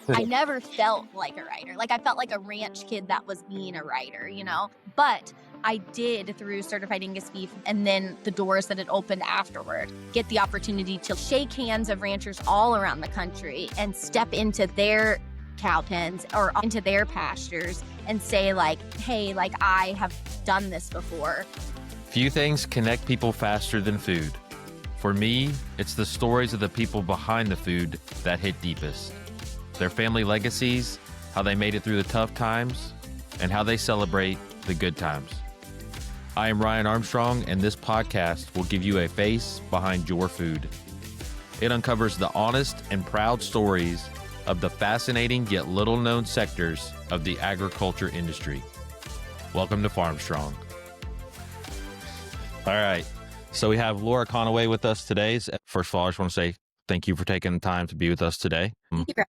I never felt like a writer. Like I felt like a ranch kid that was being a writer, But I did through Certified Angus Beef and then the doors that it opened afterward, get the opportunity to shake hands of ranchers all around the country and step into their cow pens or into their pastures and say like, hey, like I have done this before. Few things connect people faster than food. For me, it's the stories of the people behind the food that hit deepest. Their family legacies, how they made it through the tough times, and how they celebrate the good times. I am Ryan Armstrong, and this podcast will give you a face behind your food. It uncovers the honest and proud stories of the fascinating yet little-known sectors of the agriculture industry. Welcome to Farmstrong. All right, so we have Laura Conaway with us today. First of all, I just want to say thank you for taking the time to be with us today. Thank you.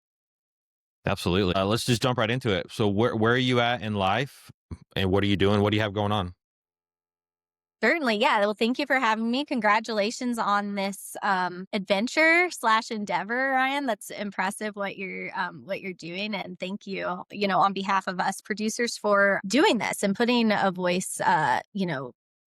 Absolutely. Let's just jump right into it. So where are you at in life and what are you doing? What do you have going on? Certainly. Yeah. Well, thank you for having me. Congratulations on this adventure / endeavor, Ryan. That's impressive what you're doing. And thank you, on behalf of us producers for doing this and putting a voice,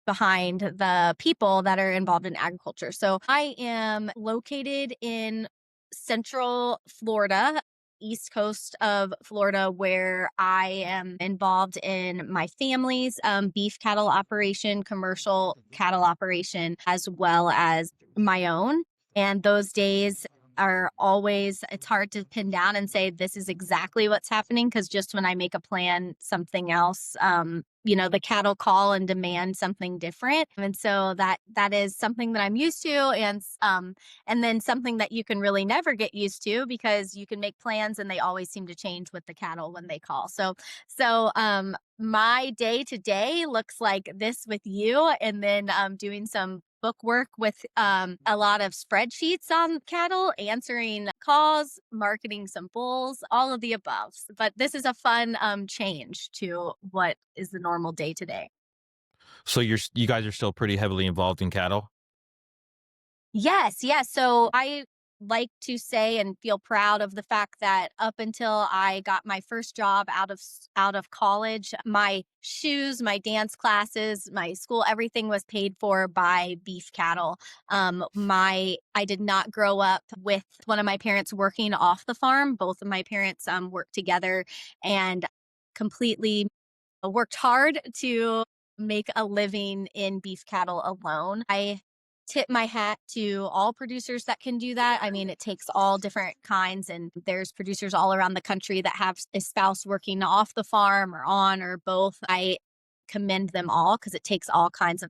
behind the people that are involved in agriculture. So I am located in Central Florida, East Coast of Florida, where I am involved in my family's beef cattle operation, commercial cattle operation, as well as my own. And those days are always, it's hard to pin down and say this is exactly what's happening, because just when I make a plan, something else, the cattle call and demand something different. And so that is something that I'm used to. And then something that you can really never get used to, because you can make plans and they always seem to change with the cattle when they call. So my day to day looks like this with you, and then doing some book work with a lot of spreadsheets on cattle, answering calls, marketing some bulls, all of the above. But this is a fun change to what is the normal day to day. So you guys are still pretty heavily involved in cattle? Yes. So I like to say and feel proud of the fact that up until I got my first job out of college, my shoes, my dance classes, my school, everything was paid for by beef cattle. I did not grow up with one of my parents working off the farm. Both of my parents worked together and completely worked hard to make a living in beef cattle alone. I tip my hat to all producers that can do that. I mean, it takes all different kinds, and there's producers all around the country that have a spouse working off the farm or on or both. I commend them all, because it takes all kinds,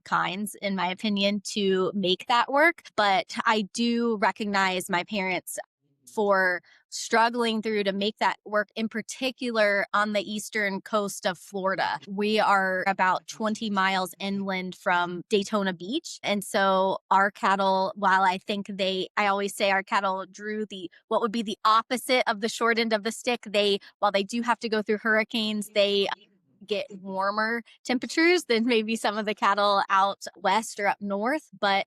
in my opinion, to make that work. But I do recognize my parents for struggling through to make that work, in particular on the eastern coast of Florida. We are about 20 miles inland from Daytona Beach. And so our cattle, while I always say our cattle drew what would be the opposite of the short end of the stick, while they do have to go through hurricanes, they get warmer temperatures than maybe some of the cattle out west or up north. But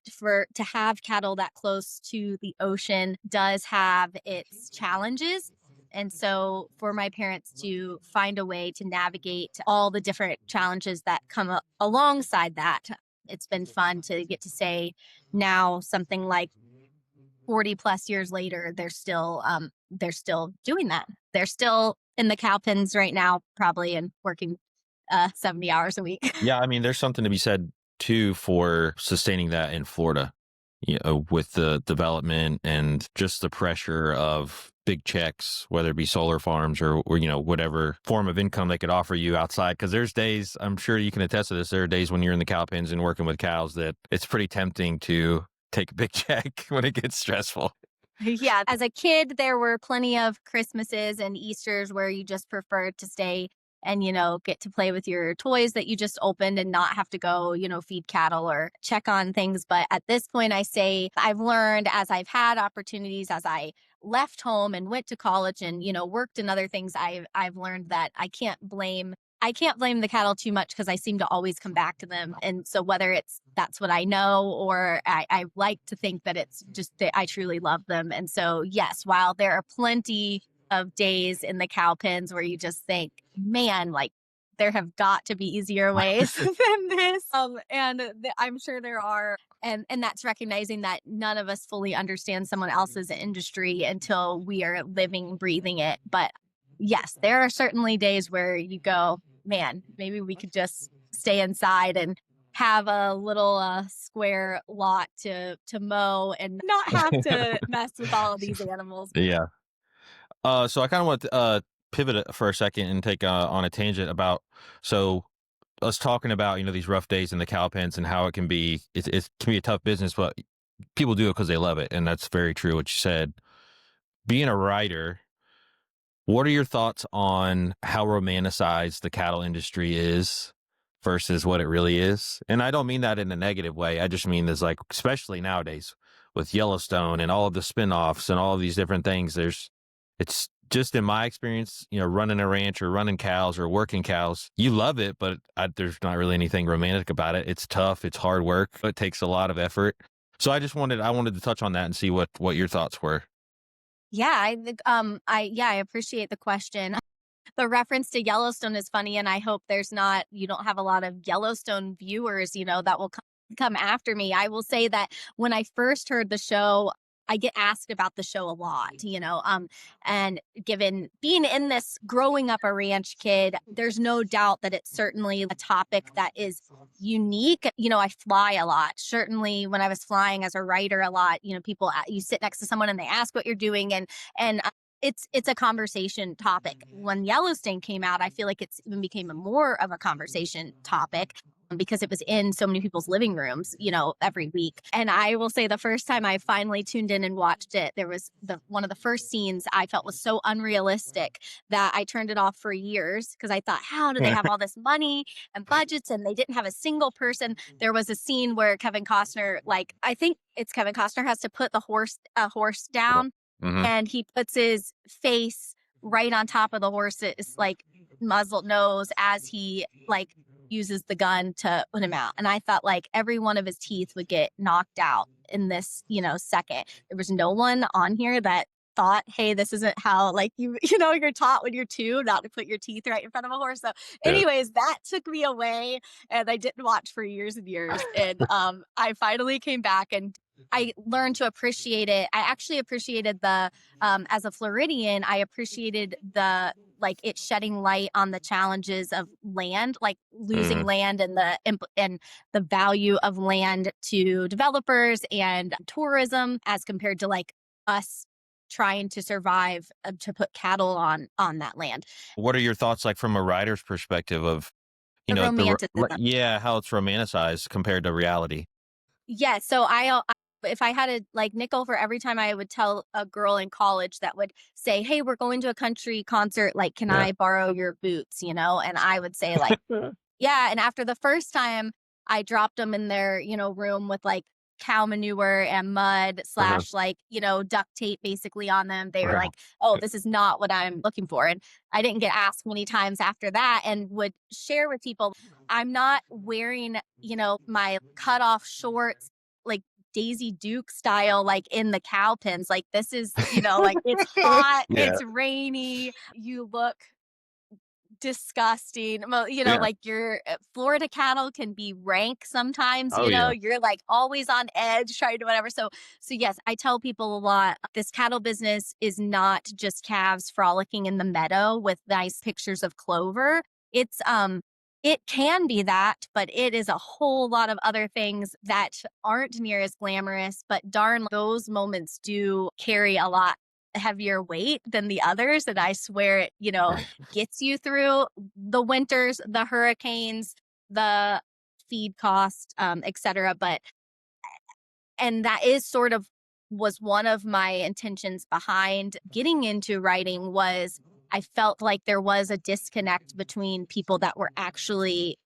to have cattle that close to the ocean does have its challenges. And so for my parents to find a way to navigate all the different challenges that come alongside that, it's been fun to get to say now, something like 40 plus years later, they're still doing that. They're still in the cow pens right now, probably, and working 70 hours a week. Yeah, I mean, there's something to be said too for sustaining that in Florida, with the development and just the pressure of big checks, whether it be solar farms or whatever form of income they could offer you outside. Because there's days, I'm sure you can attest to this, there are days when you're in the cow pens and working with cows that it's pretty tempting to take a big check when it gets stressful. Yeah. As a kid, there were plenty of Christmases and Easters where you just preferred to stay and, get to play with your toys that you just opened and not have to go, feed cattle or check on things. But at this point, I say I've learned, as I've had opportunities, as I left home and went to college and, worked in other things, I've learned that I can't blame the cattle too much, because I seem to always come back to them. And so whether that's what I know, or I like to think that it's just that I truly love them. And so, yes, while there are plenty of days in the cow pens where you just think, man, like there have got to be easier ways than this. I'm sure there are. And that's recognizing that none of us fully understand someone else's industry until we are living, breathing it. But yes, there are certainly days where you go, man, maybe we could just stay inside and have a little square lot to mow and not have to mess with all of these animals. Yeah. So I kind of want to pivot it for a second and take on a tangent about so us talking about these rough days in the cow pens and how it can be it can be a tough business, but people do it because they love it, and that's very true what you said. Being a writer, what are your thoughts on how romanticized the cattle industry is versus what it really is? And I don't mean that in a negative way. I just mean there's like, especially nowadays with Yellowstone and all of the spinoffs and all of these different things, it's just in my experience, running a ranch or running cows or working cows, you love it, but there's not really anything romantic about it. It's tough. It's hard work. It takes a lot of effort. So I wanted to touch on that and see what your thoughts were. Yeah, I think I appreciate the question. The reference to Yellowstone is funny, and I hope you don't have a lot of Yellowstone viewers, that will come after me. I will say that when I first heard the show, I get asked about the show a lot, and given being in this, growing up a ranch kid, there's no doubt that it's certainly a topic that is unique. I fly a lot. Certainly when I was flying as a writer a lot, you sit next to someone and they ask what you're doing, and it's a conversation topic. When Yellowstone came out, I feel like it's even became more of a conversation topic because it was in so many people's living rooms, every week. And I will say the first time I finally tuned in and watched it, there was one of the first scenes I felt was so unrealistic that I turned it off for years because I thought, how do they have all this money and budgets and they didn't have a single person? There was a scene where Kevin Costner, like I think it's Kevin Costner, has to put a horse down, Mm-hmm. and he puts his face right on top of the horse's like muzzled nose as he like uses the gun to put him out. And I thought like every one of his teeth would get knocked out in this, second. There was no one on here that thought, hey, this isn't how like you're taught when you're two not to put your teeth right in front of a horse. So Yeah. anyways, that took me away and I didn't watch for years and years. And I finally came back and I learned to appreciate it. I actually appreciated as a Floridian, I appreciated like it shedding light on the challenges of land, like losing Mm-hmm. land and the value of land to developers and tourism as compared to like us trying to survive to put cattle on that land. What are your thoughts like from a writer's perspective of, The romanticism. yeah, how it's romanticized compared to reality? Yeah, so if I had a like nickel for every time I would tell a girl in college that would say, "Hey, we're going to a country concert, like can Yeah. I borrow your boots?" And I would say like, "Yeah." And after the first time, I dropped them in their, room with like cow manure and mud Uh-huh. slash like, duct tape basically on them. They were Wow. like, "Oh, this is not what I'm looking for." And I didn't get asked many times after that and would share with people, I'm not wearing, my cut off shorts like Daisy Duke style, like in the cow pens. Like this is, like it's hot, Yeah. it's rainy, you look disgusting. Well, Yeah. like your Florida cattle can be rank sometimes, Oh yeah. you're like always on edge trying to whatever. So yes, I tell people a lot, this cattle business is not just calves frolicking in the meadow with nice pictures of clover. It can be that, but it is a whole lot of other things that aren't near as glamorous, but darn, those moments do carry a lot heavier weight than the others. And I swear it, gets you through the winters, the hurricanes, the feed cost, et cetera. And that is sort of was one of my intentions behind getting into writing was I felt like there was a disconnect between people that were actually,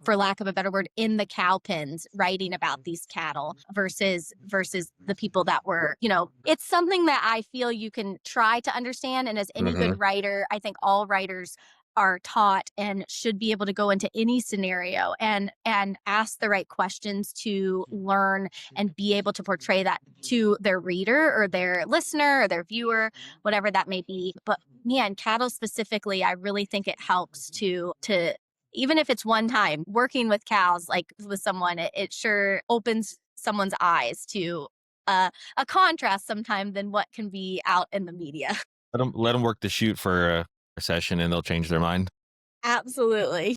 for lack of a better word, in the cow pens writing about these cattle versus the people that were, it's something that I feel you can try to understand. And as any Mm-hmm. good writer, I think all writers are taught and should be able to go into any scenario and ask the right questions to learn and be able to portray that to their reader or their listener or their viewer, whatever that may be. But man, cattle specifically, I really think it helps to even if it's one time working with cows, like with someone, it sure opens someone's eyes to a contrast sometime than what can be out in the media. Let them work the shoot for a session, and they'll change their mind. Absolutely.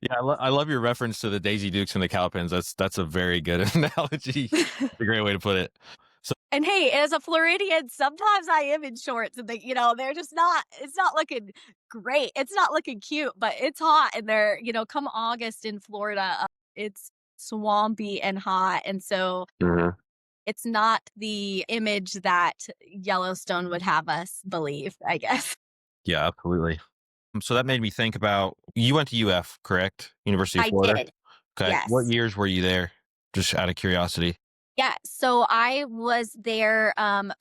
Yeah, I love your reference to the Daisy Dukes and the Cowpens. That's a very good analogy. A great way to put it. So, And hey, as a Floridian, sometimes I am in shorts and they're just not, it's not looking great. It's not looking cute, but it's hot. And come August in Florida, it's swampy and hot. And so mhm. it's not the image that Yellowstone would have us believe, I guess. Yeah, absolutely. So that made me think about you went to UF, correct? University of I Florida. did. Okay. What Yes. years were you there? Just out of curiosity. Yeah, so I was there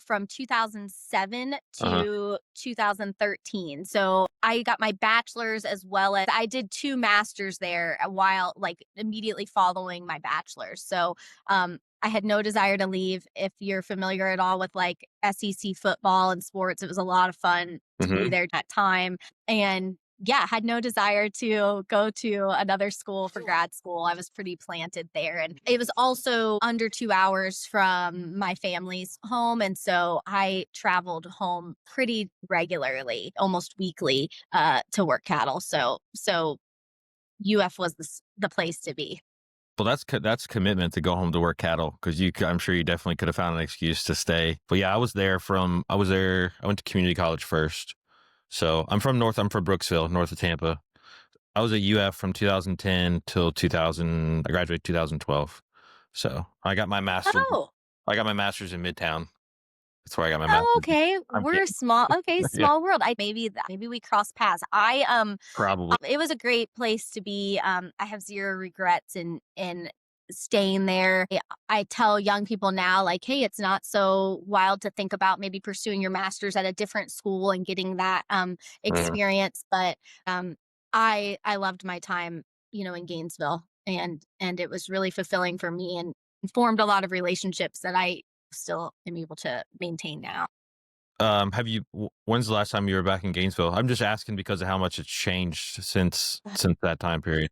from 2007 Uh-huh. to 2013. So I got my bachelor's as well as I did two masters there a while, like immediately following my bachelor's. So I had no desire to leave. If you're familiar at all with like SEC football and sports, it was a lot of fun to be Hmm. there that time. And yeah, had no desire to go to another school for grad school. I was pretty planted there. And it was also under 2 hours from my family's home. And so I traveled home pretty regularly, almost weekly, to work cattle. So UF was the place to be. Well, that's commitment to go home to work cattle because I'm sure you definitely could have found an excuse to stay. But yeah, I was there. I went to community college first. So I'm from Brooksville, north of Tampa. I was at UF from 2010 till 2000. I graduated 2012. So Oh, I got my master's in Midtown. That's where I got my oh, master's. okay. I'm We're kidding. small. Okay, Yeah, small world. Maybe we crossed paths. probably. It was a great place to be. I have zero regrets in staying there. I tell young people now, like, hey, it's not so wild to think about maybe pursuing your master's at a different school and getting that Mhm. experience. But I loved my time, in Gainesville, and it was really fulfilling for me and formed a lot of relationships that I still am able to maintain now. When's the last time you were back in Gainesville? I'm just asking because of how much it's changed since that time period.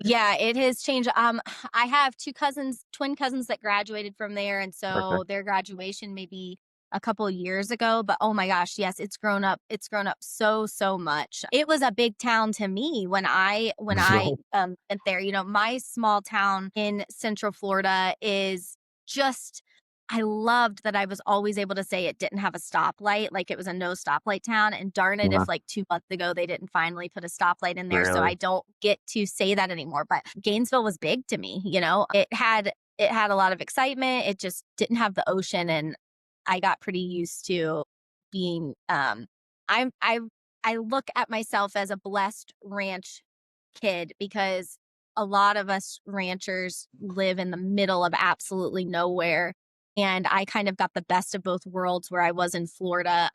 Yeah, it has changed. I have two cousins, twin cousins that graduated from there, and Okay. so their graduation maybe a couple of years ago. But oh my gosh, yes, it's grown up. It's grown up so much. It was a big town to me when I Right. went there. My small town in Central Florida is just. I loved that I was always able to say it didn't have a stoplight, like it was a no stoplight town. And darn it, Uh-huh. if like 2 months ago they didn't finally put a stoplight in there. So Really? I don't get to say that anymore. But Gainesville was big to me, it had a lot of excitement. It just didn't have the ocean. And I got pretty used to being I'm I look at myself as a blessed ranch kid because a lot of us ranchers live in the middle of absolutely nowhere. And I kind of got the best of both worlds where I was in Florida.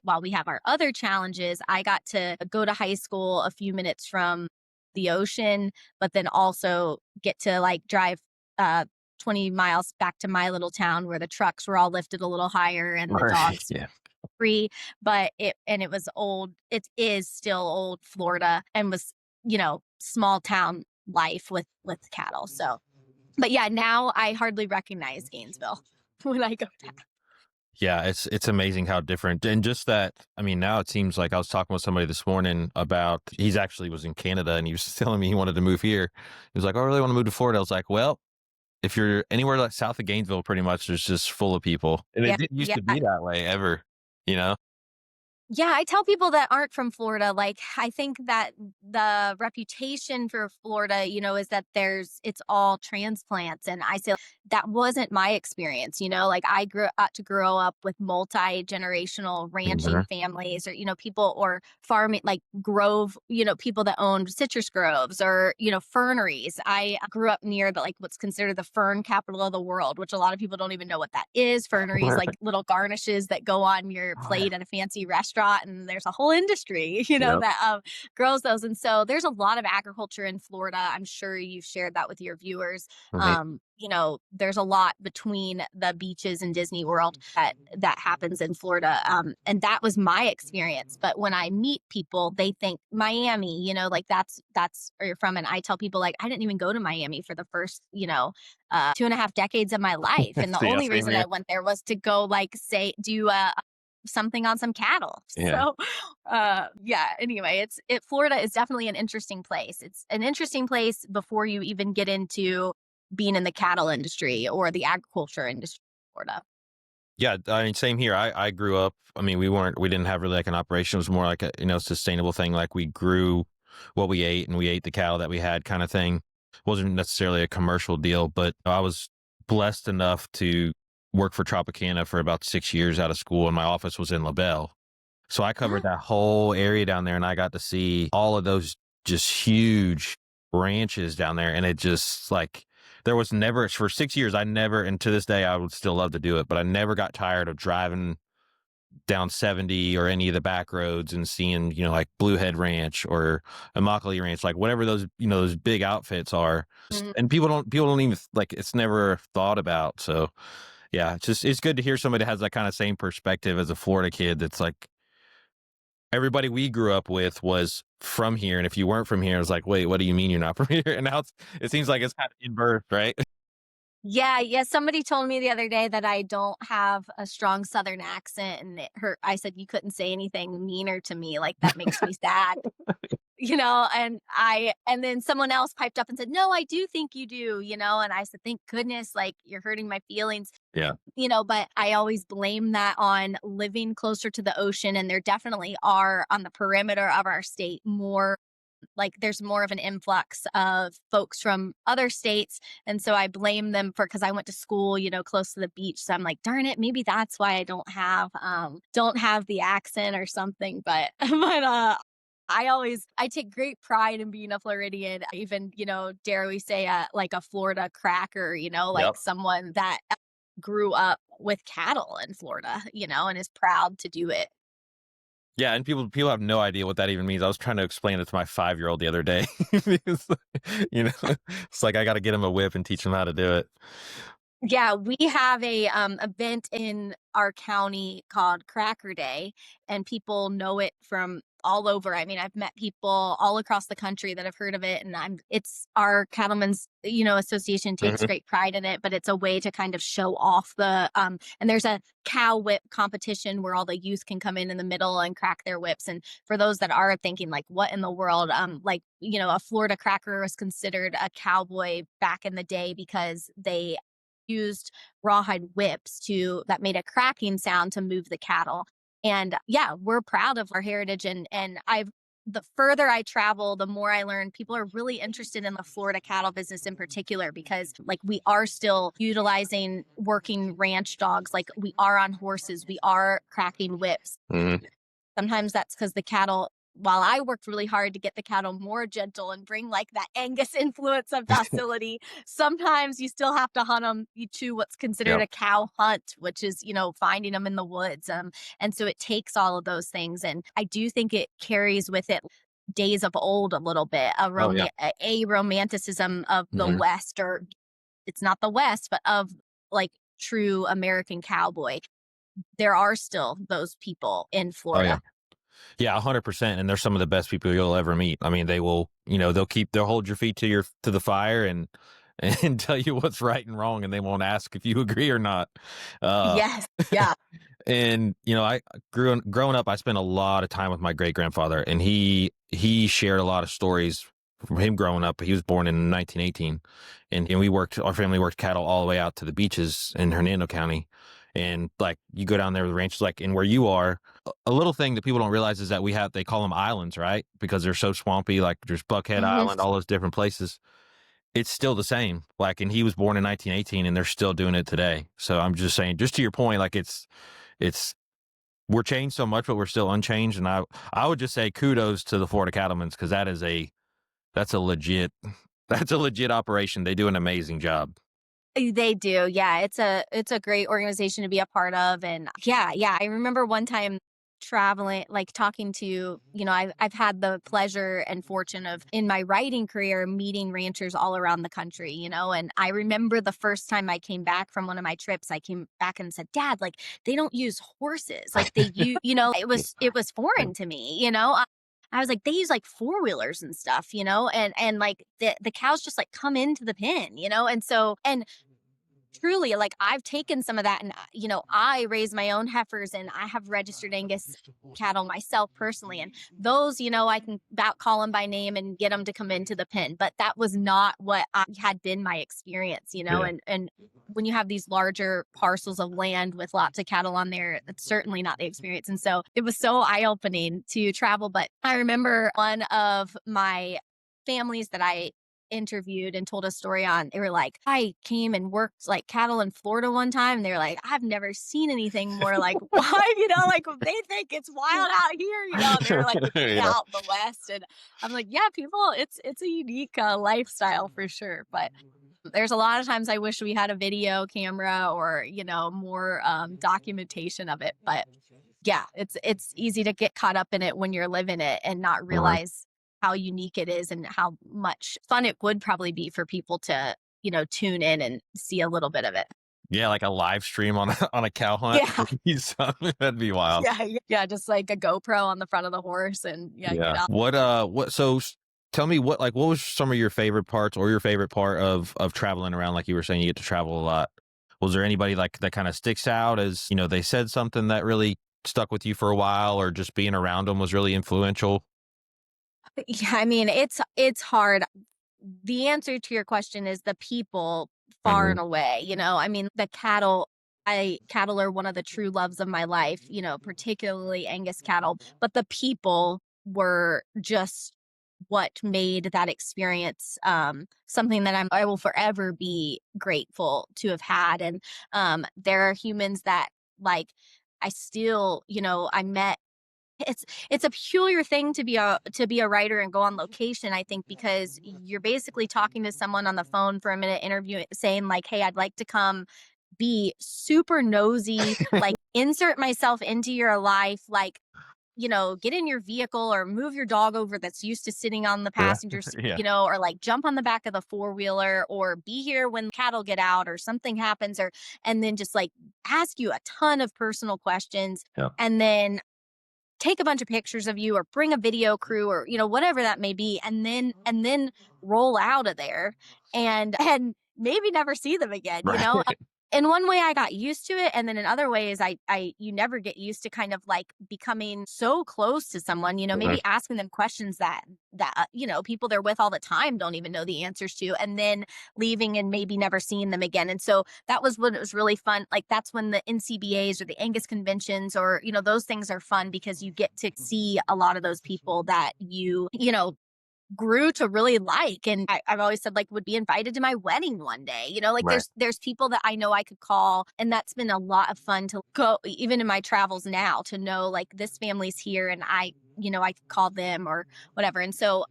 While we have our other challenges, I got to go to high school a few minutes from the ocean, but then also get to like drive uh 20 miles back to my little town where the trucks were all lifted a little higher and the Right. dogs Yeah. free. But it was old. It is still old Florida and was, small town life with cattle. So, but yeah, now I hardly recognize Gainesville when I go back. Yeah, it's amazing how different and just that. I mean, now it seems like I was talking with somebody this morning about he's actually was in Canada and he was telling me he wanted to move here. He was like, "Oh, I really want to move to Florida." I was like, "Well, if you're anywhere like south of Gainesville, pretty much there's just full of people, and it Yeah, didn't used yeah. to be that way ever." You know? Yeah, I tell people that aren't from Florida, like, I think that the reputation for Florida, is that it's all transplants. And I say that wasn't my experience, like I got to grow up with multi-generational ranching Mhm. families or, people or farming, like grove, people that owned citrus groves or, ferneries. I grew up near the, like what's considered the fern capital of the world, which a lot of people don't even know what that is. Ferneries, like little garnishes that go on your plate at a fancy restaurant restaurant and there's a whole industry, Yep. that grows those. And so there's a lot of agriculture in Florida. I'm sure you've shared that with your viewers. Right. There's a lot between the beaches and Disney World that happens in Florida. And that was my experience. But when I meet people, they think Miami, like that's where you're from. And I tell people like I didn't even go to Miami for the first, 2.5 decades of my life. And the So yeah, only same reason here. I went there was to go like say do something on some cattle. Yeah. So yeah, anyway, Florida is definitely an interesting place. It's an interesting place before you even get into being in the cattle industry or the agriculture industry in Florida. Yeah, I mean, same here. I grew up. I mean, we didn't have really like an operation. It was more like a sustainable thing. Like we grew what we ate, and we ate the cattle that we had, kind of thing. Wasn't necessarily a commercial deal, but I was blessed enough to work for Tropicana for about 6 years out of school, and my office was in LaBelle. So I covered that whole area down there, and I got to see all of those just huge ranches down there. And it just like, there was never, for 6 years, I never, and to this day, I would still love to do it, but I never got tired of driving down 70 or any of the back roads and seeing, like Bluehead Ranch or Immokalee Ranch, like whatever those, those big outfits are. Mhm. And people don't even like, it's never thought about. So yeah, it's good to hear somebody that has that kind of same perspective as a Florida kid. That's like, everybody we grew up with was from here, and if you weren't from here, it was like, wait, what do you mean you're not from here? And now it seems like it's kind of inverse, right? Yeah, yeah. Somebody told me the other day that I don't have a strong Southern accent, and it hurt. I said you couldn't say anything meaner to me, like that makes me sad. And then someone else piped up and said, "No, I do think you do," and I said, "Thank goodness, like you're hurting my feelings." Yeah. But I always blame that on living closer to the ocean, and there definitely are on the perimeter of our state more like there's more of an influx of folks from other states. And so I blame them for because I went to school, close to the beach. So I'm like, darn it, maybe that's why I don't have the accent or something. But I take great pride in being a Floridian. Even, dare we say like a Florida cracker, like Yep. someone that grew up with cattle in Florida, and is proud to do it. Yeah, and people have no idea what that even means. I was trying to explain it to my 5-year-old the other day. Because, it's like I got to get him a whip and teach him how to do it. Yeah, we have a event in our county called Cracker Day, and people know it from all over. I mean, I've met people all across the country that have heard of it, and it's our cattlemen's, association takes Hmm. great pride in it, but it's a way to kind of show off and there's a cow whip competition where all the youth can come in the middle and crack their whips. And for those that are thinking like, what in the world, like, a Florida cracker was considered a cowboy back in the day because they used rawhide whips to that made a cracking sound to move the cattle. And yeah, we're proud of our heritage. And I've the further I travel, the more I learn people are really interested in the Florida cattle business in particular because like we are still utilizing working ranch dogs, like we are on horses, we are cracking whips. Hmm. Sometimes that's because the cattle, while I worked really hard to get the cattle more gentle and bring like that Angus influence of docility, sometimes you still have to hunt them. You to what's considered Yep. a cow hunt, which is, finding them in the woods. And so it takes all of those things. And I do think it carries with it days of old a little bit, Oh yeah. a romanticism of the Hmm. West, or it's not the West, but of like true American cowboy. There are still those people in Oh yeah. Florida. Yeah, 100%. And they're some of the best people you'll ever meet. I mean, they will, they'll hold your feet to the fire and and tell you what's right and wrong, and they won't ask if you agree or not. Uh, Yes. Yeah. and I growing up, I spent a lot of time with my great grandfather, and he shared a lot of stories from him growing up. He was born in 1918, and our family worked cattle all the way out to the beaches in Hernando County. And like you go down there with ranches, like in where you are, a little thing that people don't realize is that they call them islands, right? Because they're so swampy. Like there's Buckhead Mhm. Island, all those different places. It's still the same. Like, and he was born in 1918, and they're still doing it today. So I'm just saying, just to your point, like it's we're changed so much, but we're still unchanged. And I would just say kudos to the Florida Cattlemen's, because that's a legit that's a legit operation. They do an amazing job. They do. Yeah, it's a great organization to be a part of. And yeah, yeah. I remember one time traveling, like talking to, I've had the pleasure and fortune of in my writing career meeting ranchers all around the country, and I remember the first time I came back from one of my trips, I came back and said, Dad, like they don't use horses. Like it was foreign to me, I was like, they use like four-wheelers and stuff, and like the cows just like come into the pen, and so and truly, like, I've taken some of that and, I raise my own heifers and I have registered Angus cattle myself personally. And those, I can about call them by name and get them to come into the pen. But that was not what had been my experience, Yeah. and when you have these larger parcels of land with lots of cattle on there, it's certainly not the experience. And so it was so eye opening to travel. But I remember one of my families that I interviewed and told a story on, they were like, I came and worked like cattle in Florida one time. And they were like, I've never seen anything more like why, like they think it's wild out here, they're like Yeah. out in the West. And I'm like, yeah, people, it's a unique lifestyle for sure. But there's a lot of times I wish we had a video camera or, more documentation of it. But yeah, it's easy to get caught up in it when you're living it and not Right. realize how unique it is and how much fun it would probably be for people to, tune in and see a little bit of it. Yeah, like a live stream on on a cow hunt. Yeah. That'd be wild. Yeah, just like a GoPro on the front of the horse and yeah, get Yeah. out. What so tell me what was some of your favorite parts or your favorite part of traveling around? Like you were saying, you get to travel a lot. Was there anybody like that kind of sticks out as, they said something that really stuck with you for a while, or just being around them was really influential? Yeah, I mean, it's hard. The answer to your question is the people far Mhm. and away, I mean, the cattle are one of the true loves of my life, particularly Angus cattle, but the people were just what made that experience something that I will forever be grateful to have had. And there are humans that like I still, I met. It's a peculiar thing to be a writer and go on location, I think, because you're basically talking to someone on the phone for a minute, interview saying like, "Hey, I'd like to come be super nosy, like insert myself into your life, like, get in your vehicle or move your dog over that's used to sitting on the Yeah. passenger seat, Yeah. or like jump on the back of the four-wheeler or be here when cattle get out or something happens or and then just like ask you a ton of personal questions Yeah. and then take a bunch of pictures of you or bring a video crew or whatever that may be and then roll out of there and maybe never see them again. Right. In one way I got used to it, and then in other ways I you never get used to kind of like becoming so close to someone, Mhm. maybe asking them questions that people they're with all the time don't even know the answers to, and then leaving and maybe never seeing them again. And so that was when it was really fun. Like that's when the NCBAs or the Angus conventions or those things are fun because you get to see a lot of those people that grew to really like. And I've always said like would be invited to my wedding one day. Like Right. there's people that I know I could call, and that's been a lot of fun to go even in my travels now to know like this family's here and I could call them or whatever. And so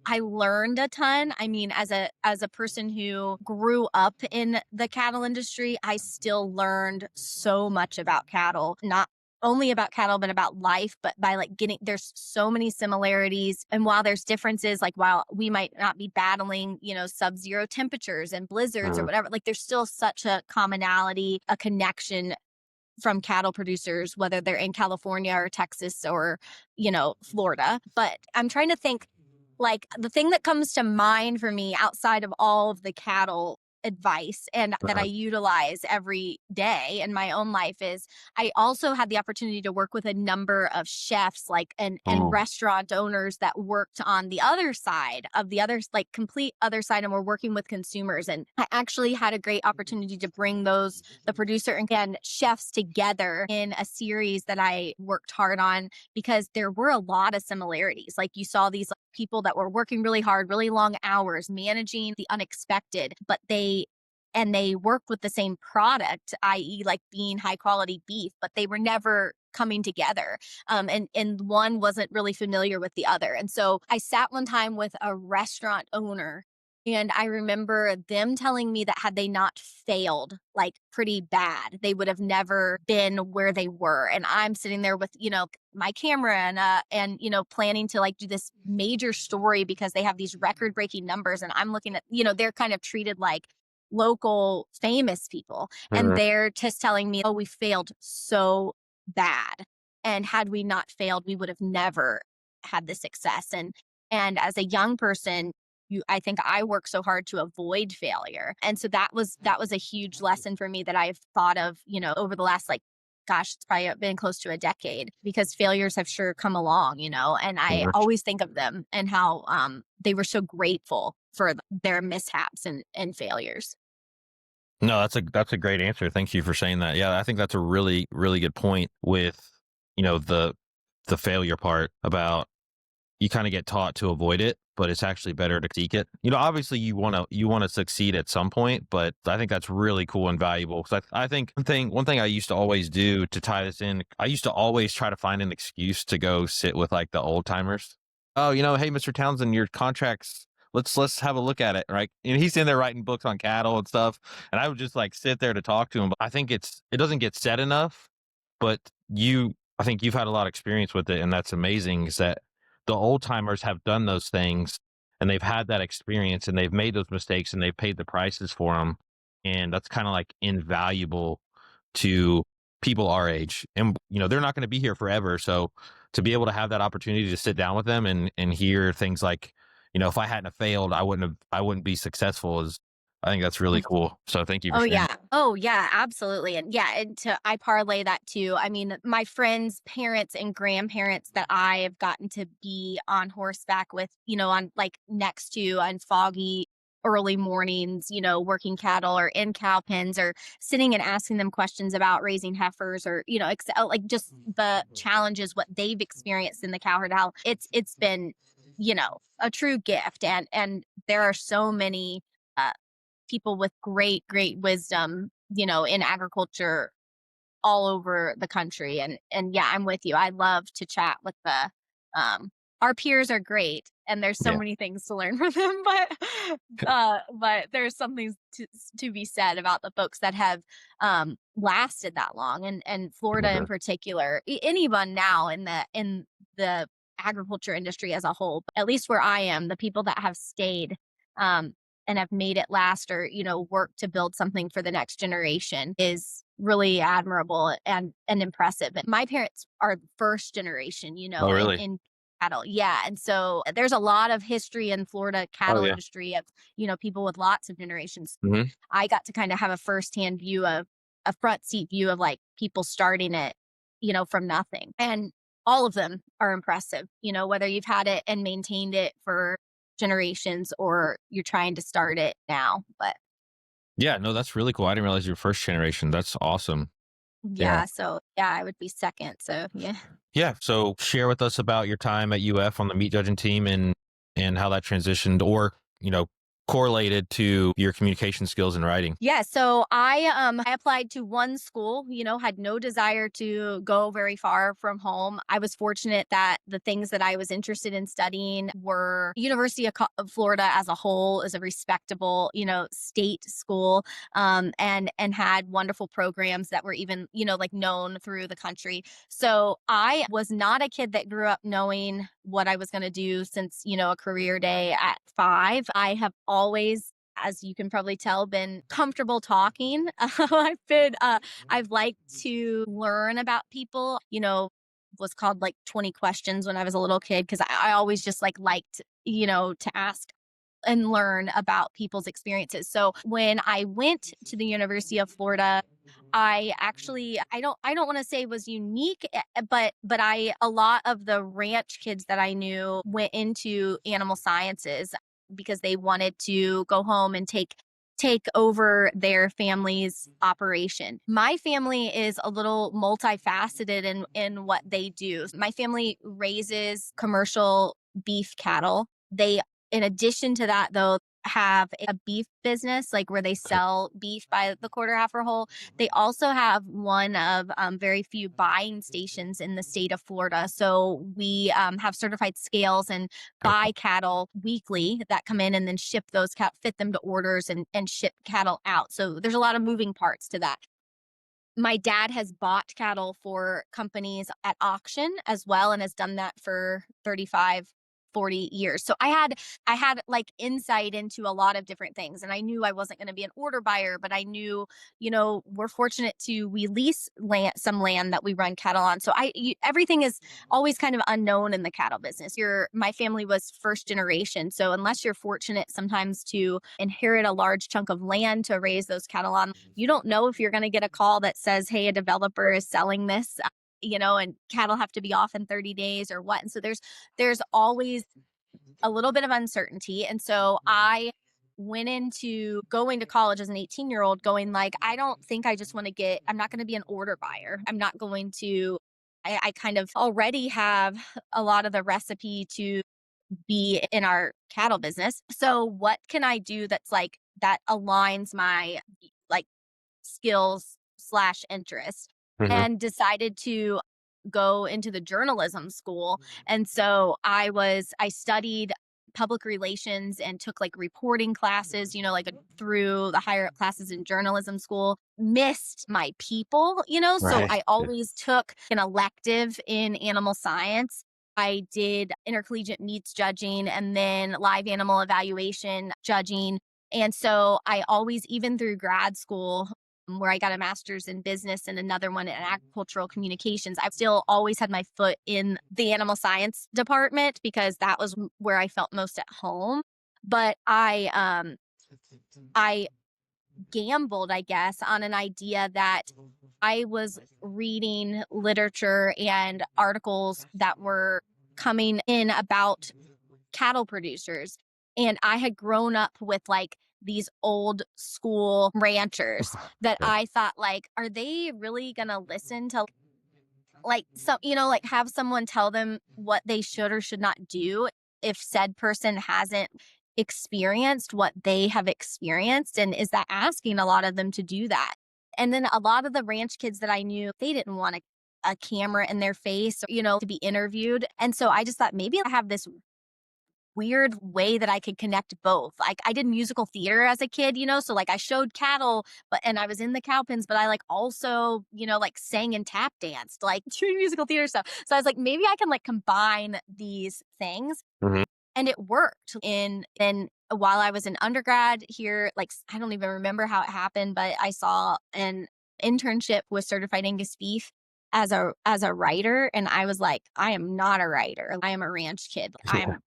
I learned a ton. I mean, as a person who grew up in the cattle industry, I still learned so much about cattle, not only about cattle, but about life. But by like there's so many similarities. And while there's differences, like while we might not be battling, sub-zero temperatures and blizzards or Mhm. whatever, like there's still such a commonality, a connection from cattle producers, whether they're in California or Texas or, Florida. But I'm trying to think like the thing that comes to mind for me outside of all of the cattle advice and that I Uh-huh. utilize every day in my own life is I also had the opportunity to work with a number of chefs like and Mm. restaurant owners that worked on the other side of the other like complete other side and were working with consumers. And I actually had a great opportunity to bring the producer and chefs together in a series that I worked hard on because there were a lot of similarities. Like you saw these people that were working really hard, really long hours, managing the unexpected, but they worked with the same product, i.e., like being high quality beef, but they were never coming together. And one wasn't really familiar with the other. And so I sat one time with a restaurant owner And I remember them telling me that had they not failed like pretty bad, they would have never been where they were. And I'm sitting there with, my camera and planning to like do this major story because they have these record breaking numbers. And I'm looking at, they're kind of treated like local famous people. And Mhm. they're just telling me, oh, we failed so bad. And had we not failed, we would have never had the success. And as a young person, I think I work so hard to avoid failure. And so that was a huge lesson for me that I've thought of, over the last like gosh, it's probably been close to a decade because failures have sure come along, and I always think of them and how they were so grateful for their mishaps and failures. No, that's a great answer. Thank you for saying that. Yeah, I think that's a really really good point with the failure part about you kind of get taught to avoid it, but it's actually better to seek it. Obviously you want to succeed at some point, but I think that's really cool and valuable because I think one thing I used to always do to tie this in, I used to always try to find an excuse to go sit with like the old timers. Oh, hey, Mr. Townsend, your contracts. Let's have a look at it, right? And he's in there writing books on cattle and stuff, and I would just like sit there to talk to him. But I think it doesn't get said enough, but I think you've had a lot of experience with it, and that's amazing. Is that the old timers have done those things and they've had that experience and they've made those mistakes and they've paid the prices for them. And that's kind of like invaluable to people our age. And, they're not going to be here forever. So to be able to have that opportunity to sit down with them and hear things like, if I hadn't have failed, I wouldn't be successful is, I think that's really cool. So thank you for Oh sharing. yeah. Oh yeah, absolutely. And yeah, I parlay that too. I mean, my friends' parents and grandparents that I have gotten to be on horseback with, on like next to on foggy early mornings, working cattle or in cow pens or sitting and asking them questions about raising heifers or, like just the challenges, what they've experienced in the cow herd. How it's been, a true gift. And there are so many uh, people with great, great wisdom, in agriculture all over the country. And yeah, I'm with you. I love to chat with the um our peers are great and there's so Yeah. many things to learn from them, but there's something to be said about the folks that have lasted that long and Florida in Mhm. particular. Anyone now in the agriculture industry as a whole, but at least where I am, the people that have stayed um and have made it last or work to build something for the next generation is really admirable and impressive. And my parents are first generation, Oh, in really? cattle. Yeah, and so there's a lot of history in Florida Oh, cattle yeah. industry of people with lots of generations. Hmm. I got to kind of have a firsthand view of a front seat view of like people starting it, from nothing. And all of them are impressive, whether you've had it and maintained it for generations or you're trying to start it now. But Yeah, no, that's really cool. I didn't realize you're first generation. That's awesome. Yeah. yeah, so yeah, I would be second. So yeah. Yeah. So share with us about your time at UF on the meat judging team and how that transitioned or, correlated to your communication skills in writing. Yeah, so I applied to one school, had no desire to go very far from home. I was fortunate that the things that I was interested in studying were University of Florida as a whole is a respectable, state school and had wonderful programs that were even, like known through the country. So I was not a kid that grew up knowing what I was going to do since, a career day at 5. I have always, as you can probably tell, been comfortable talking. I've liked to learn about people, was called like 20 questions when I was a little kid because I always just like liked, to ask and learn about people's experiences. So when I went to the University of Florida, I don't want to say was unique, but I a lot of the ranch kids that I knew went into animal sciences because they wanted to go home and take over their family's operation. My family is a little multifaceted in what they do. My family raises commercial beef cattle. They in addition to that though, have a beef business, like where they sell beef by the quarter, half, or whole. They also have one of very few buying stations in the state of Florida. So we have certified scales and Okay. buy cattle weekly that come in and then ship those cattle, fit them to orders and ship cattle out. So there's a lot of moving parts to that. My dad has bought cattle for companies at auction as well and has done that for 35, 40 years. So I had like insight into a lot of different things, and I knew I wasn't going to be an order buyer, but I knew, we're fortunate to we lease some land that we run cattle on. So everything is always kind of unknown in the cattle business. My family was first generation, so unless you're fortunate sometimes to inherit a large chunk of land to raise those cattle on, you don't know if you're going to get a call that says, hey, a developer is selling this, and cattle have to be off in 30 days or what. And so there's always a little bit of uncertainty. And so I went into going to college as an 18-year-old going like, I don't think I just want to I'm not going to be an order buyer. I'm not going to, I kind of already have a lot of the recipe to be in our cattle business. So what can I do that aligns my like skills slash interest, Hmm. and decided to go into the journalism school. And so I studied public relations and took like reporting classes, through the higher up classes in journalism school. Missed my people, so Right. I always took an elective in animal science. I did intercollegiate meets judging and then live animal evaluation judging. And so I always, even through grad school, where I got a master's in business and another one in agricultural communications, I've still always had my foot in the animal science department because that was where I felt most at home. But I gambled, I guess, on an idea that I was reading literature and articles that were coming in about cattle producers. And I had grown up with like these old school ranchers that Yeah. I thought like, are they really going to listen to like like have someone tell them what they should or should not do if said person hasn't experienced what they have experienced? And is that asking a lot of them to do that? And then a lot of the ranch kids that I knew, they didn't want a camera in their face, to be interviewed. And so I just thought maybe I have this weird way that I could connect both. Like I did musical theater as a kid, so like I showed cattle, and I was in the cow pens, but I like also, like sang and tap danced, like doing musical theater stuff. So I was like, maybe I can like combine these things, Hmm. and it worked. And while I was in undergrad here, like I don't even remember how it happened, but I saw an internship with Certified Angus Beef as a writer, and I was like, I am not a writer. I am a ranch kid. Yeah.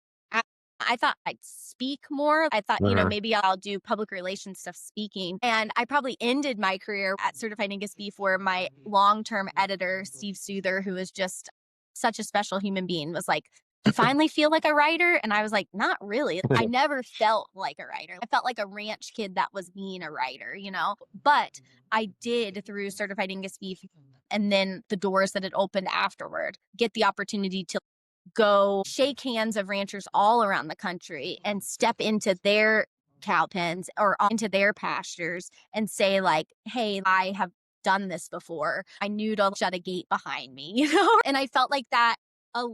I thought I'd speak more. I thought, Uh-huh. maybe I'll do public relations stuff speaking. And I probably ended my career at Certified Angus Beef, where my long-term editor, Steve Souther, who is just such a special human being, was like, "Do you finally feel like a writer?" And I was like, not really. I never felt like a writer. I felt like a ranch kid that was being a writer. But I did, through Certified Angus Beef and then the doors that had opened afterward, get the opportunity to go shake hands of ranchers all around the country and step into their cow pens or into their pastures and say like, hey, I have done this before. I knew to shut a gate behind me, and I felt like that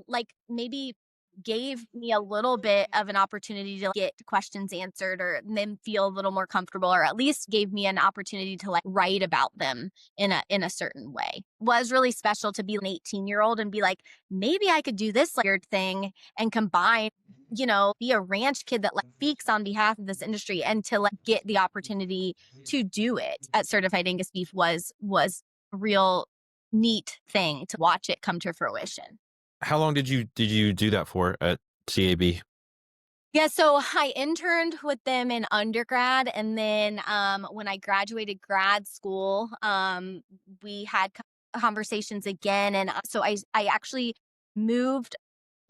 like maybe gave me a little bit of an opportunity to get questions answered or then feel a little more comfortable, or at least gave me an opportunity to like write about them in a certain way. Was really special to be an 18-year-old and be like, maybe I could do this like, weird thing and combine, be a ranch kid that like speaks on behalf of this industry, and to like get the opportunity to do it at Certified Angus Beef was a real neat thing to watch it come to fruition. How long did you do that for at CAB? Yeah, so I interned with them in undergrad, and then when I graduated grad school, we had conversations again, and so I actually moved.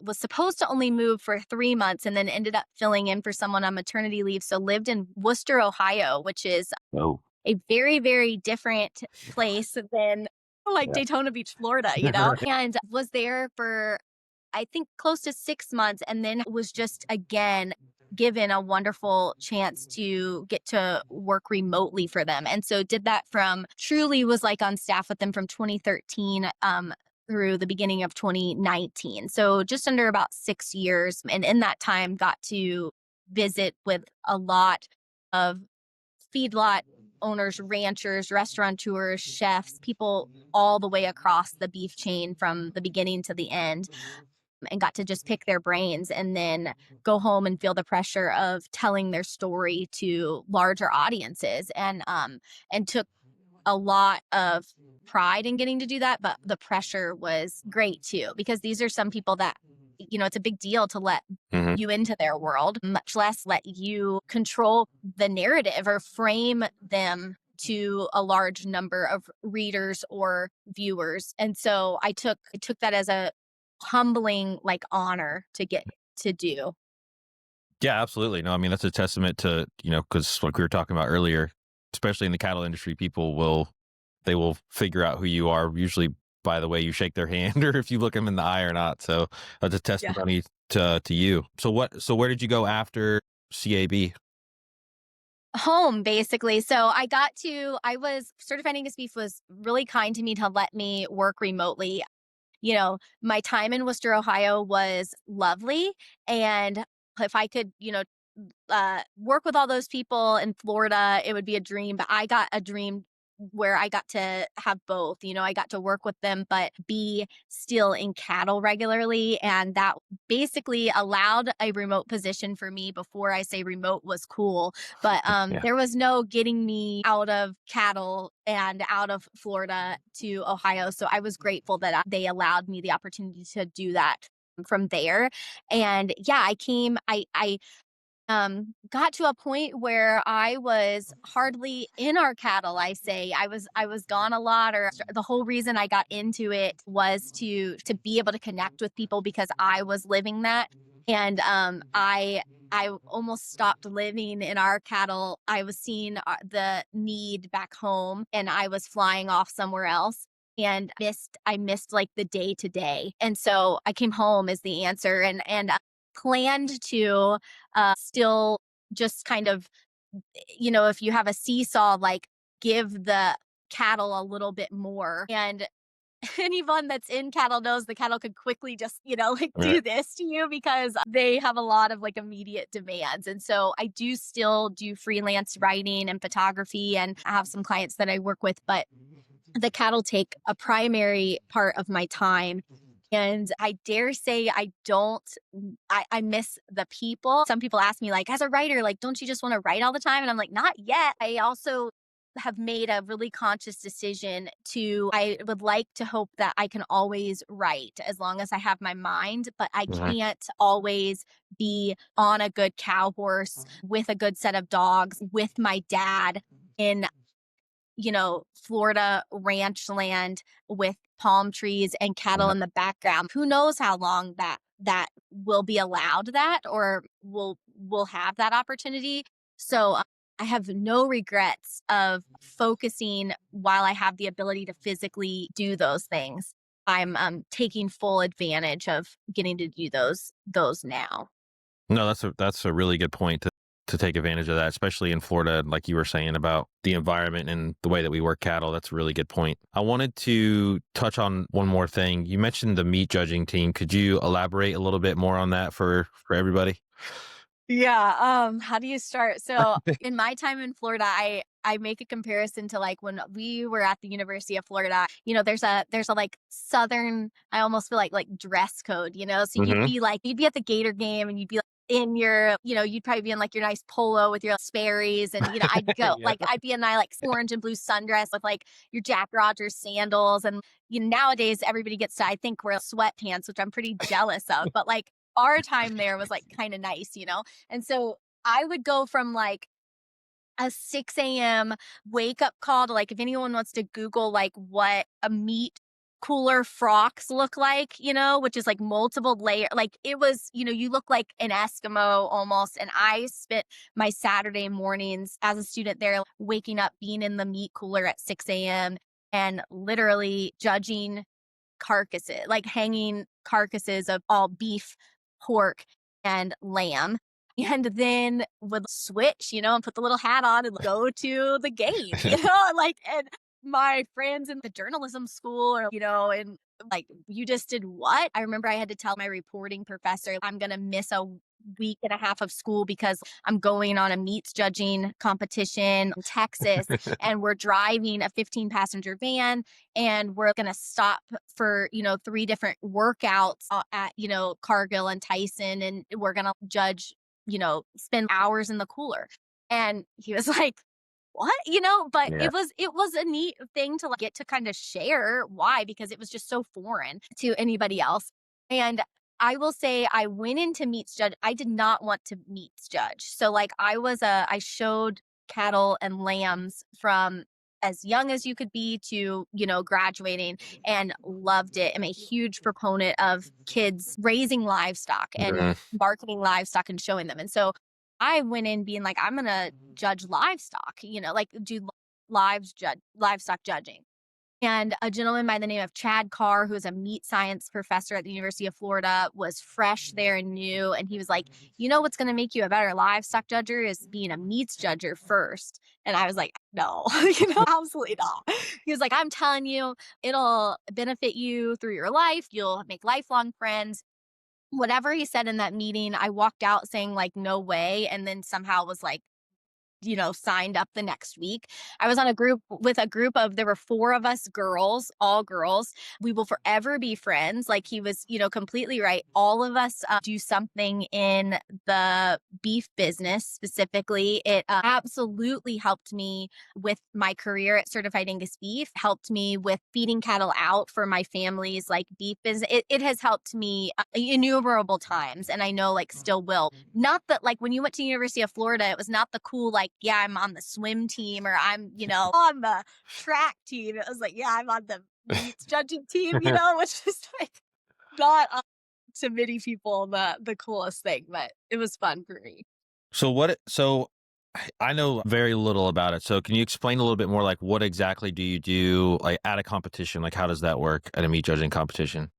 Was supposed to only move for 3 months, and then ended up filling in for someone on maternity leave. So lived in Worcester, Ohio, which is Oh, a very, very different place than like yeah. Daytona Beach, Florida, and was there for I think close to 6 months, and then was just again given a wonderful chance to get to work remotely for them. And so did that from truly was like on staff with them from 2013 through the beginning of 2019. So just under about 6 years. And in that time got to visit with a lot of feedlot owners, ranchers, restaurateurs, chefs, people all the way across the beef chain from the beginning to the end, and got to just pick their brains and then go home and feel the pressure of telling their story to larger audiences, and took a lot of pride in getting to do that, but the pressure was great too, because these are some people that, it's a big deal to let Hmm. you into their world, much less let you control the narrative or frame them to a large number of readers or viewers. And so I took that as a humbling like honor to get to do. Yeah, absolutely. No, I mean, that's a testament to, because like we were talking about earlier, especially in the cattle industry, they will figure out who you are usually by the way you shake their hand or if you look them in the eye or not. So that's a Yeah. testimony to you. So where did you go after CAB? Home basically. So I was Certified Angus Beef was really kind to me to let me work remotely. My time in Worcester, Ohio was lovely. And if I could, work with all those people in Florida, it would be a dream. But I got a dream where I got to have both. I got to work with them, but be still in cattle regularly. And that basically allowed a remote position for me. Before I say remote was cool, but Yeah. there was no getting me out of cattle and out of Florida to Ohio. So I was grateful that they allowed me the opportunity to do that from there. And yeah, I got to a point where I was hardly in our cattle. I was gone a lot, or the whole reason I got into it was to be able to connect with people because I was living that. And I almost stopped living in our cattle. I was seeing the need back home, and I was flying off somewhere else. And I missed like the day to day. And so I came home as the answer, and planned to still just kind of, if you have a seesaw, like give the cattle a little bit more. And anyone that's in cattle knows the cattle could quickly just, like Right. do this to you because they have a lot of like immediate demands. And so I do still do freelance writing and photography, and I have some clients that I work with, but the cattle take a primary part of my time. And I dare say I don't, I miss the people. Some people ask me, like, as a writer, like, don't you just want to write all the time? And I'm like, not yet. I also have made a really conscious decision I would like to hope that I can always write as long as I have my mind, but I Mhm. can't always be on a good cow horse with a good set of dogs with my dad in Florida ranch land with palm trees and cattle Right. in the background. Who knows how long that will be allowed that, or will have that opportunity. So I have no regrets of focusing while I have the ability to physically do those things. I'm taking full advantage of getting to do those now. No, that's a really good point to take advantage of that, especially in Florida, like you were saying about the environment and the way that we work cattle. That's a really good point. I wanted to touch on one more thing. You mentioned the meat judging team. Could you elaborate a little bit more on that for everybody? Yeah, how do you start? So, in my time in Florida, I make a comparison to like when we were at the University of Florida. There's a like southern, I almost feel like dress code, So Hmm. you'd be at the Gator game, and you'd be like in your, you'd probably be in like your nice polo with your Sperry's, and Yeah. I'd be in my like orange and blue sundress with like your Jack Rogers sandals. And nowadays everybody gets to, I think, wear sweatpants, which I'm pretty jealous of, but like our time there was like kind of nice. And so I would go from like a 6 a.m. wake up call to, like, if anyone wants to Google like what a meat cooler frocks look like, which is like multiple layer. Like it was, you look like an Eskimo almost. And I spent my Saturday mornings as a student there waking up, being in the meat cooler at 6 a.m. and literally judging carcasses, like hanging carcasses of all beef, pork, and lamb. and then would switch, and put the little hat on and go to the game, like, and my friends in the journalism school and like, you just did what? I remember I had to tell my reporting professor, I'm going to miss a week and a half of school because I'm going on a meats judging competition in Texas and we're driving a 15 passenger van and we're going to stop for, three different workouts at, Cargill and Tyson, and we're going to judge, spend hours in the cooler. And he was like, what? But Yeah. it was a neat thing to, like, get to kind of share. Why? Because it was just so foreign to anybody else. And I will say I went into meats judge. I did not want to meats judge. So, like, I showed cattle and lambs from as young as you could be to, graduating, and loved it. I'm a huge proponent of kids raising livestock and Mhm. marketing livestock and showing them. And so I went in being like, I'm gonna judge livestock, like, do livestock judging. And a gentleman by the name of Chad Carr, who's a meat science professor at the University of Florida, was fresh there and new. And he was like, what's going to make you a better livestock judger is being a meats judger first. And I was like, no, absolutely not. He was like, I'm telling you, it'll benefit you through your life. You'll make lifelong friends. Whatever he said in that meeting, I walked out saying, like, no way. And then somehow was like, signed up the next week. I was on a group of, there were four of us girls, all girls. We will forever be friends. Like, he was, completely right. All of us do something in the beef business specifically. It absolutely helped me with my career at Certified Angus Beef, helped me with feeding cattle out for my family's, like, beef business. It has helped me innumerable times. And I know, like, still will. Not that, like, when you went to University of Florida, it was not the cool, like, yeah, I'm on the swim team or I'm, on the track team. It was like, yeah, I'm on the meats judging team, which is like not to many people the coolest thing, but it was fun for me. So I know very little about it. So can you explain a little bit more, like, what exactly do you do, like, at a competition? Like, how does that work at a meat judging competition?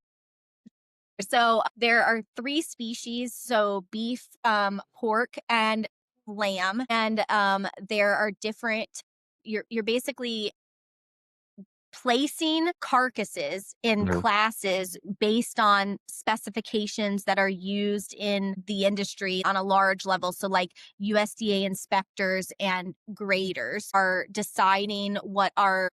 So there are three species, so beef, pork, and lamb, and there are different. You're basically placing carcasses in Mhm. classes based on specifications that are used in the industry on a large level. So, like, USDA inspectors and graders are deciding what are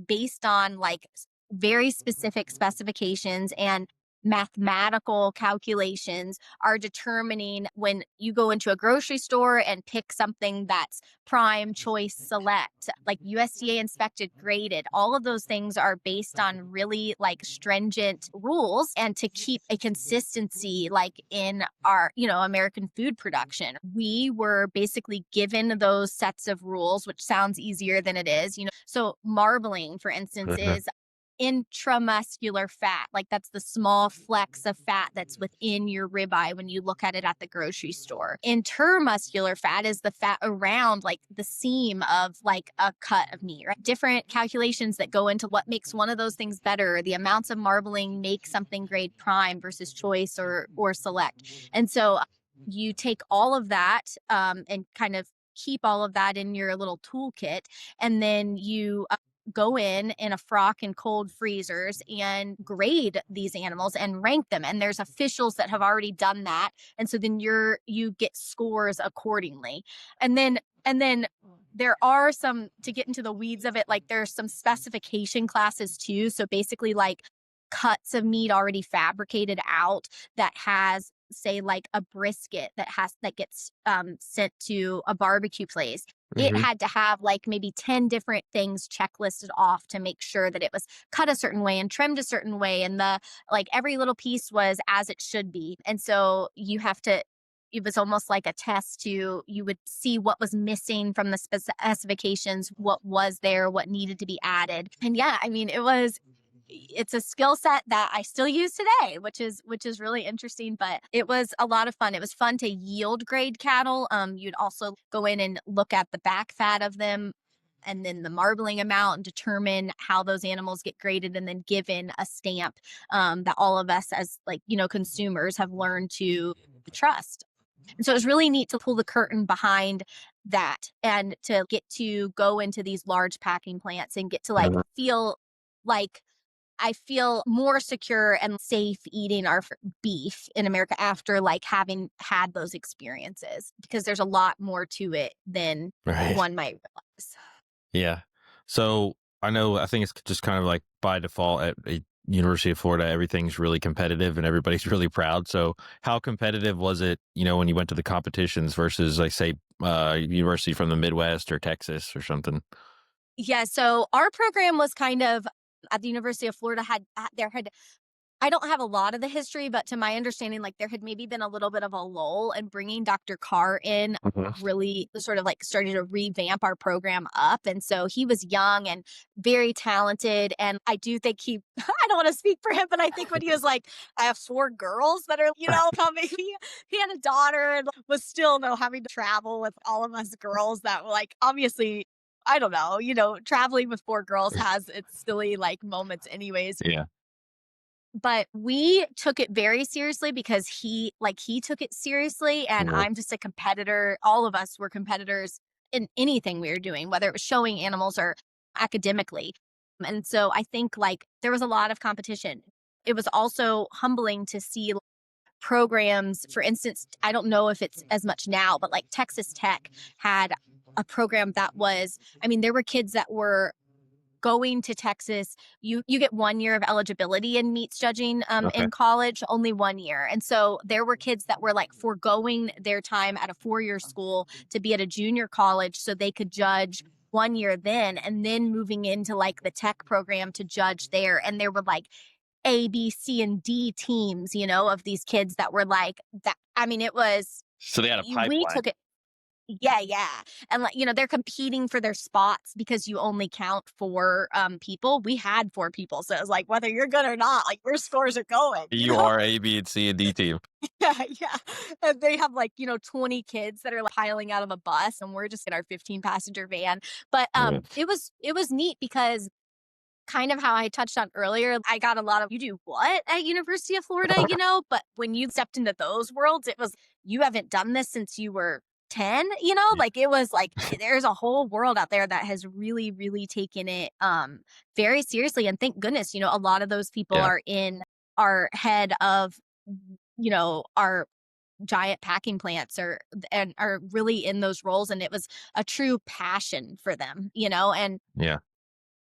based on, like, very specific specifications and mathematical calculations are determining when you go into a grocery store and pick something that's prime, choice, select, like USDA inspected, graded. All of those things are based on really, like, stringent rules and to keep a consistency, like, in our, American food production. We were basically given those sets of rules, which sounds easier than it is. So marbling, for instance, Mhm. is intramuscular fat. Like, that's the small flecks of fat that's within your ribeye when you look at it at the grocery store. Intermuscular fat is the fat around, like, the seam of, like, a cut of meat, right? Different calculations that go into what makes one of those things better. The amounts of marbling make something grade prime versus choice or select. And so you take all of that and kind of keep all of that in your little toolkit, and then you go in a frock and cold freezers and grade these animals and rank them, and there's officials that have already done that, and so then you get scores accordingly. And then there are some, to get into the weeds of it, like, there's some specification classes too. So basically, like, cuts of meat already fabricated out that has, say, like, a brisket that gets sent to a barbecue place. It Mhm. had to have, like, maybe 10 different things checklisted off to make sure that it was cut a certain way and trimmed a certain way, and the like, every little piece was as it should be. And so you have to, it was almost like a test. To You would see what was missing from the specifications, what was there, what needed to be added. And yeah, I mean, it's a skill set that I still use today, which is really interesting, but it was a lot of fun. It was fun to yield grade cattle. You'd also go in and look at the back fat of them and then the marbling amount and determine how those animals get graded and then given a stamp that all of us as, like, consumers have learned to trust. And so it was really neat to pull the curtain behind that and to get to go into these large packing plants and get to like Mhm. feel like I feel more secure and safe eating our beef in America after like having had those experiences because there's a lot more to it than Right. one might realize. Yeah. So I think it's just kind of like by default at a University of Florida, everything's really competitive and everybody's really proud. So how competitive was it, when you went to the competitions versus like say university from the Midwest or Texas or something? Yeah, so our program was kind of at the University of Florida there had I don't have a lot of the history, but to my understanding, like there had maybe been a little bit of a lull and bringing Dr. Carr in Mhm. really sort of like started to revamp our program up. And so he was young and very talented. And I do think I don't want to speak for him, but I think when he was like, I have 4 girls that are, coming, he had a daughter and was still, having to travel with all of us girls that were like, obviously, I don't know, traveling with 4 girls has its silly like moments anyways, Yeah. but we took it very seriously because he took it seriously and Mhm. I'm just a competitor. All of us were competitors in anything we were doing, whether it was showing animals or academically. And so I think like there was a lot of competition. It was also humbling to see programs, for instance, I don't know if it's as much now, but like Texas Tech had a program that was, I mean, there were kids that were going to Texas, you get 1 year of eligibility in meats judging Okay. in college, only 1 year. And so there were kids that were like foregoing their time at a 4 year school to be at a junior college so they could judge 1 year then and then moving into like the tech program to judge there. And there were like A, B, C, and D teams, of these kids that were like that. I mean, it was So they had a we pipeline. took it yeah, yeah. And like, they're competing for their spots because you only count 4 people. We had 4 people. So it was like whether you're good or not, like your scores are going, You are A, B, and C and D team. Yeah, yeah. And they have like, 20 kids that are like piling out of a bus and we're just in our 15 passenger van. But Yeah. it was neat because kind of how I touched on earlier, I got a lot of, "You do what at University of Florida?" But when you stepped into those worlds, it was, "You haven't done this since you were 10," Yeah. Like, it was like, there's a whole world out there that has really, really taken it, very seriously, and thank goodness, a lot of those people Yeah. are in our head of, our giant packing plants and are really in those roles, and it was a true passion for them, and Yeah.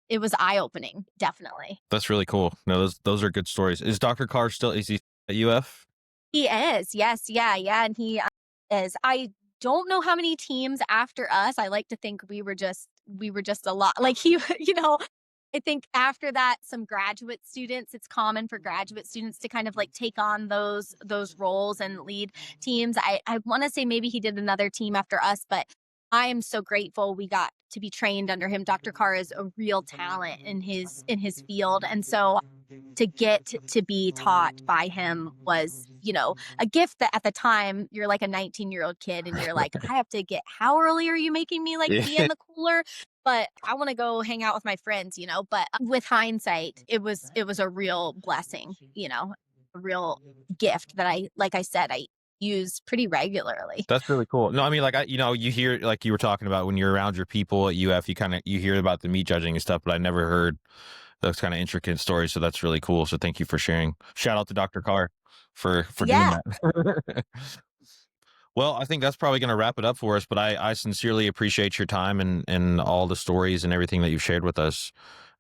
it was eye-opening, definitely. That's really cool. No, those are good stories. Is Dr. Carr still is he at UF? He is, yes, yeah, yeah, and he is. I don't know how many teams after us. I like to think we were just a lot. Like he, I think after that, some graduate students. It's common for graduate students to kind of like take on those roles and lead teams. I want to say maybe he did another team after us, but I am so grateful we got to be trained under him. Dr. Carr is a real talent in his field, and so to get to be taught by him was, a gift that at the time you're like a 19-year-old kid and you're like, I have to get, how early are you making me like be Yeah. in the cooler? But I want to go hang out with my friends, but with hindsight, it was a real blessing, a real gift that like I said, I use pretty regularly. That's really cool. No, I mean, like, you hear, like you were talking about when you're around your people at UF, you hear about the meat judging and stuff, but I never heard those kind of intricate stories. So that's really cool. So thank you for sharing. Shout out to Dr. Carr for doing Yeah. that. Well, I think that's probably going to wrap it up for us, but I sincerely appreciate your time and all the stories and everything that you've shared with us.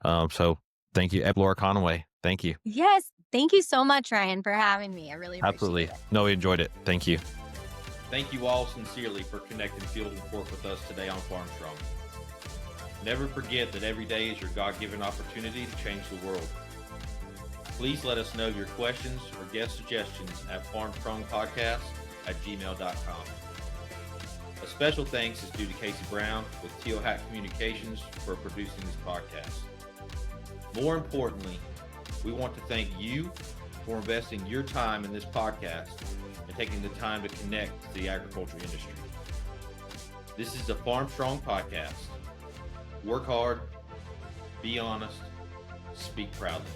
So thank you, Laura Conaway. Thank you. Yes. Thank you so much, Ryan, for having me. I really appreciate Absolutely. it. No, we enjoyed it. Thank you. Thank you all sincerely for connecting Field and Pork with us today on Farmstrong. Never forget that every day is your God-given opportunity to change the world. Please let us know your questions or guest suggestions at farmstrongpodcast@gmail.com. A special thanks is due to Casey Brown with Teal Hat Communications for producing this podcast. More importantly, we want to thank you for investing your time in this podcast and taking the time to connect to the agriculture industry. This is the Farmstrong podcast. Work hard, be honest, speak proudly.